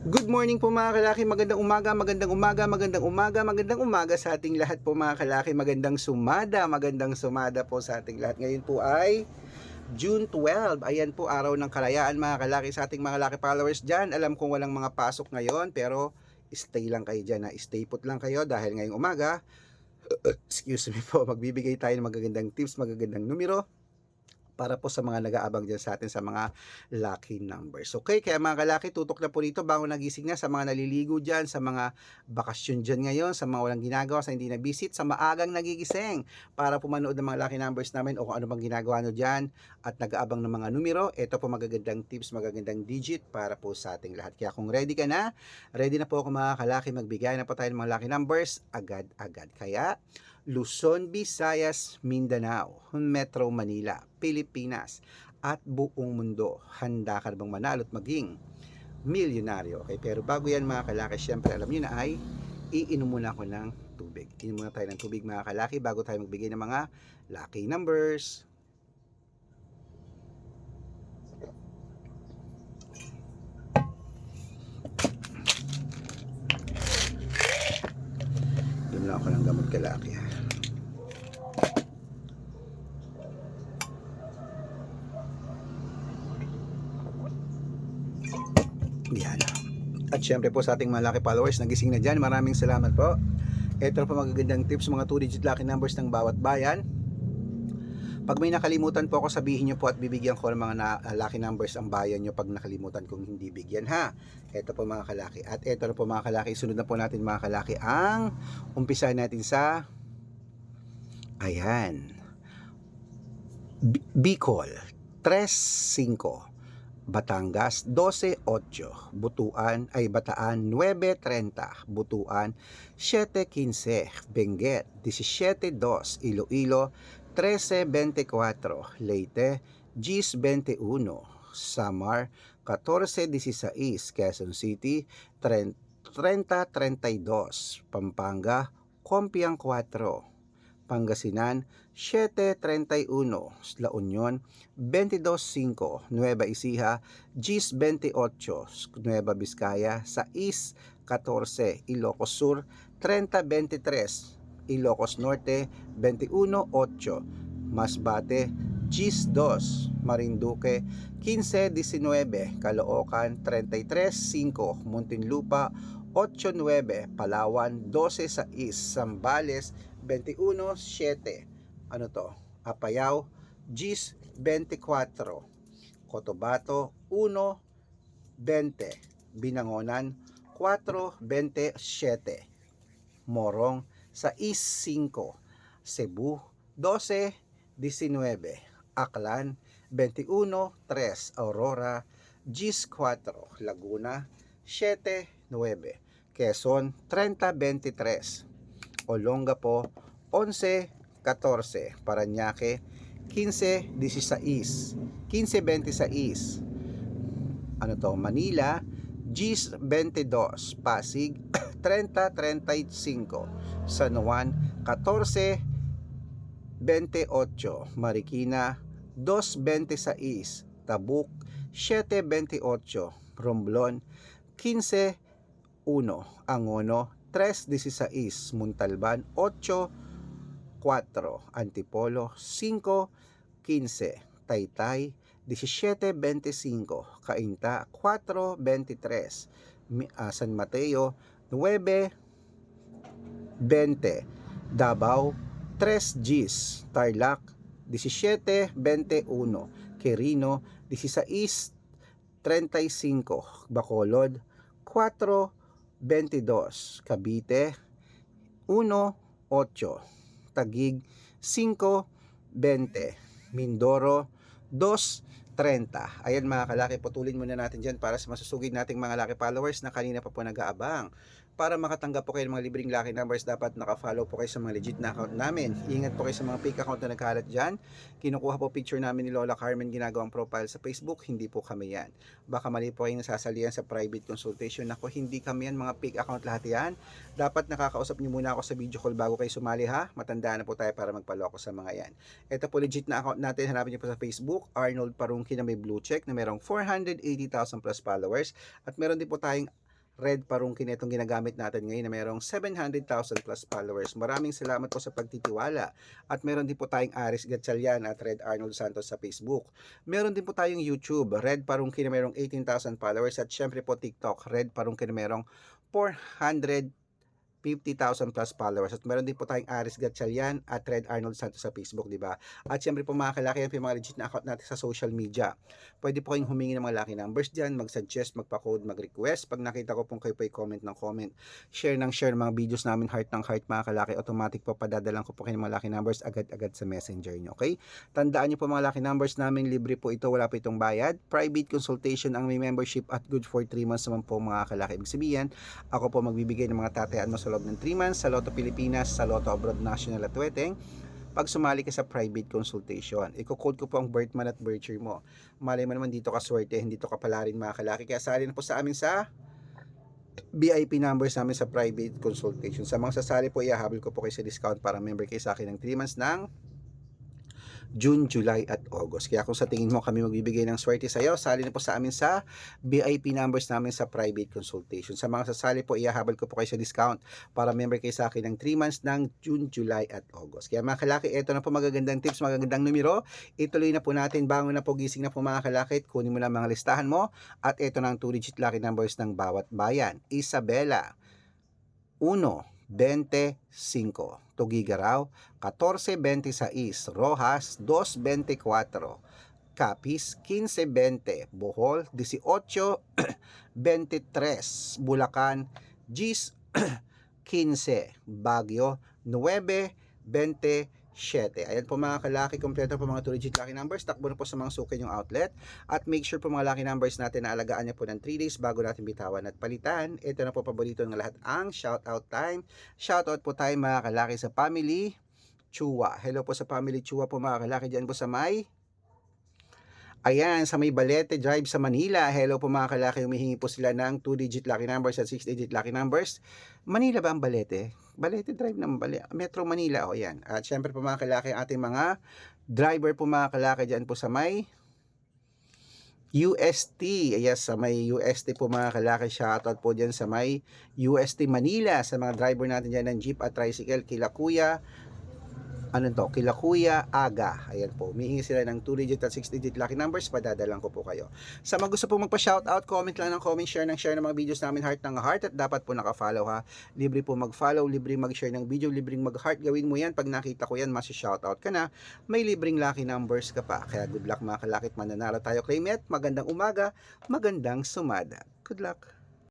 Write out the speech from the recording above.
Good morning po mga kalaki, magandang umaga, magandang umaga, magandang umaga, magandang umaga sa ating lahat po mga kalaki, magandang sumada po sa ating lahat. Ngayon po ay June 12, ayan po araw ng kalayaan mga kalaki sa ating mga laki followers dyan. Alam kong walang mga pasok ngayon pero stay lang kayo dyan, stay put lang kayo dahil ngayong umaga, excuse me po, magbibigay tayo ng magagandang tips, magagandang numero para po sa mga nag-aabang dyan sa atin sa mga lucky numbers. Okay, kaya mga kalaki, tutok na po dito bago nagising na sa mga naliligo dyan, sa mga bakasyon dyan ngayon, sa mga walang ginagawa, sa hindi na-visit, sa maagang nagigising para po manood ng mga lucky numbers namin o kung ano bang ginagawa nyo dyan at nag-aabang ng mga numero. Ito po magagandang tips, magagandang digit para po sa ating lahat. Kaya kung ready na po ako mga kalaki, magbigay na po tayo ng mga lucky numbers agad-agad. Kaya Luzon, Visayas, Mindanao, Metro Manila, Pilipinas, at buong mundo. Handa ka na bang manalo at maging milyonaryo? Okay, pero bago yan mga kalaki, syempre alam niyo na ay iinom muna ako ng tubig. Inom muna tayo ng tubig mga kalaki bago tayo magbigay ng mga lucky numbers. Inom lang ako ng gamot kalaki. Yan. At syempre po sa ating mga lucky followers, nagising na dyan. Maraming salamat po. Ito po magagandang tips, mga 2-digit lucky numbers ng bawat bayan. Pag may nakalimutan po ako, sabihin nyo po at bibigyan ko ng mga lucky numbers ang bayan nyo pag nakalimutan kong hindi bigyan ha. Ito po mga kalaki. At ito na po mga kalaki, sunod na po natin mga kalaki ang umpisahan natin sa ayan. Bicol 3-5, Batangas 12-8, Bataan 9-30, Butuan 7-15, Benguet 17-2, Iloilo 13-24, Leyte 10-21, Samar 14-16, Quezon City 30-32, Pampanga Kompiang 4, Pangasinan 7:31, La Union 22:5, Nueva Ecija 10:28, Nueva Vizcaya 6:14, Ilocos Sur 30:23, Ilocos Norte 21:8, Masbate 10:2, Marinduque 15:19, Caloocan 33:5, Muntinlupa 8:9, Palawan 12:6, Zambales 21:7. Ano to? Apayao 10:24, Cotabato 1:20, Binangonan 4:27, Morong 6:5, Cebu 12:19, Aklan 21:3, Aurora 10:4, Laguna 7:9, Quezon 30:23, Olongapo 11:14, Parañaque 15:16, 15:26, ano to, Manila 10:22, Pasig 30:35, San Juan 14:28, Marikina 2:26, Tabuk 7:28, Romblon 15:1, Angono 3:16, Montalban 8:4, Antipolo 5:15, Taytay 17:25, Cainta 4:23, San Mateo 9:20, Davao 3 Gs, Tarlac 17:21, Quirino 16:35, Bacolod 4:22, Cavite 1:8, Taguig 5:20, Mindoro 2:30. Ayan mga kalaki, putulin muna natin dyan para sa masusugid nating mga laki followers na kanina pa po nag-aabang. Para makatanggap po kayo ng mga libreng lucky numbers, dapat naka-follow po kayo sa mga legit na account namin. Ingat po kayo sa mga fake account na nagkalat dyan. Kinukuha po picture namin ni Lola Carmen, ginagawang profile sa Facebook, hindi po kami yan. Baka mali po kayo nasasalihan sa private consultation. Ako, hindi kami yan, mga fake account lahat yan. Dapat nakakausap niyo muna ako sa video call bago kayo sumali ha. Matandaan na po tayo para magpaloko sa mga yan. Ito po legit na account natin, hanapin niyo po sa Facebook, Arnold Parungki na may blue check na merong 480,000 plus followers. At meron din po tayong Red Parungki na itong ginagamit natin ngayon na mayroong 700,000 plus followers. Maraming salamat po sa pagtitiwala. At meron din po tayong Aris Gatchalian at Red Arnold Santos sa Facebook. Meron din po tayong YouTube, Red Parungki na mayroong 18,000 followers. At syempre po TikTok, Red Parungki na mayroong 450,000 plus followers. At meron din po tayong Aris Gatchalian at Red Arnold Santos sa Facebook, di ba? At syempre po mga kalaki, yan po yung mga legit na account natin sa social media. Pwede po kayong humingi ng mga lucky numbers dyan, mag-suggest, magpa-code, mag-request. Pag nakita ko pong kayo po comment ng comment, share ng share mga videos namin, heart ng heart mga kalaki, automatic po padadalang ko po kayo ng mga lucky numbers agad-agad sa messenger nyo, okay? Tandaan nyo po mga lucky numbers namin, libre po ito, wala po itong bayad. Private consultation ang may membership at good for 3 months naman po mga kalaki. Ibig sabihin, ako po magbibigay ng mga tatayaan mo sa loob ng 3 months sa Lotto Pilipinas, sa Lotto Abroad National at Weteng. Pag sumali ka sa private consultation, i-code ko po ang birth month at birth year mo. Malay mo naman dito ka swerte, hindi to kapala rin mga kalaki. Kaya sali na po sa amin sa VIP numbers namin sa private consultation. Sa mga sasali po, ihahabol ko po kayo sa discount para member kayo sa akin ng 3 months ng June, July at August. Kaya kung sa tingin mo kami magbibigay ng swerte sa iyo, sali na po sa amin sa VIP numbers namin sa private consultation. Sa mga sasali po, ihahabol ko po kayo sa discount para member kayo sa akin ng 3 months ng June, July at August. Kaya mga kalaki, ito na po magagandang tips, magagandang numero. Ituloy na po natin, bangon na po, gising na po mga kalaki. Kunin mo na mga listahan mo at ito na ang 2-digit lucky numbers ng bawat bayan. Isabela, 1-25. Tugigaraw, 14-26. Rojas, 2-24. Capiz, 15-20. Bohol, 18-23. Bulacan, 10-15. Baguio, 9-27. Ayan po mga kalaki, kompleto po mga 2-digit lucky numbers. Takbo na po sa mga suki yung outlet. At make sure po mga lucky numbers natin na alagaan niya po ng 3 days bago natin bitawan at palitan. Ito na po paborito ng lahat, ang shoutout time. Shoutout po tayo mga kalaki sa family Chua. Hello po sa family Chua po mga kalaki dyan po sa may sa may Balete Drive sa Manila. Hello po mga kalaki, humihingi po sila ng 2-digit lucky numbers at 6-digit lucky numbers. Manila ba ang Balete? Balete Drive ng Metro Manila. O yan. At syempre po mga kalaki, ating mga driver po mga kalaki dyan po sa may UST. Yes, sa may UST po mga kalaki. Shoutout po dyan sa may UST Manila. Sa mga driver natin dyan ng jeep at tricycle, kila Kuya kila Kuya Aga. Ayan po, humihingi sila ng 2-digit at 6-digit lucky numbers, padadalang ko po kayo. Sa mga gusto po magpa-shoutout, comment lang ng comment, share ng mga videos namin, heart ng heart, at dapat po naka-follow ha. Libre po mag-follow, libre mag-share ng video, libreng mag-heart. Gawin mo yan, pag nakita ko yan, masi-shoutout ka na, may libreng lucky numbers ka pa. Kaya good luck mga kalakit, mananalo tayo, claim it. Magandang umaga, magandang sumada. Good luck.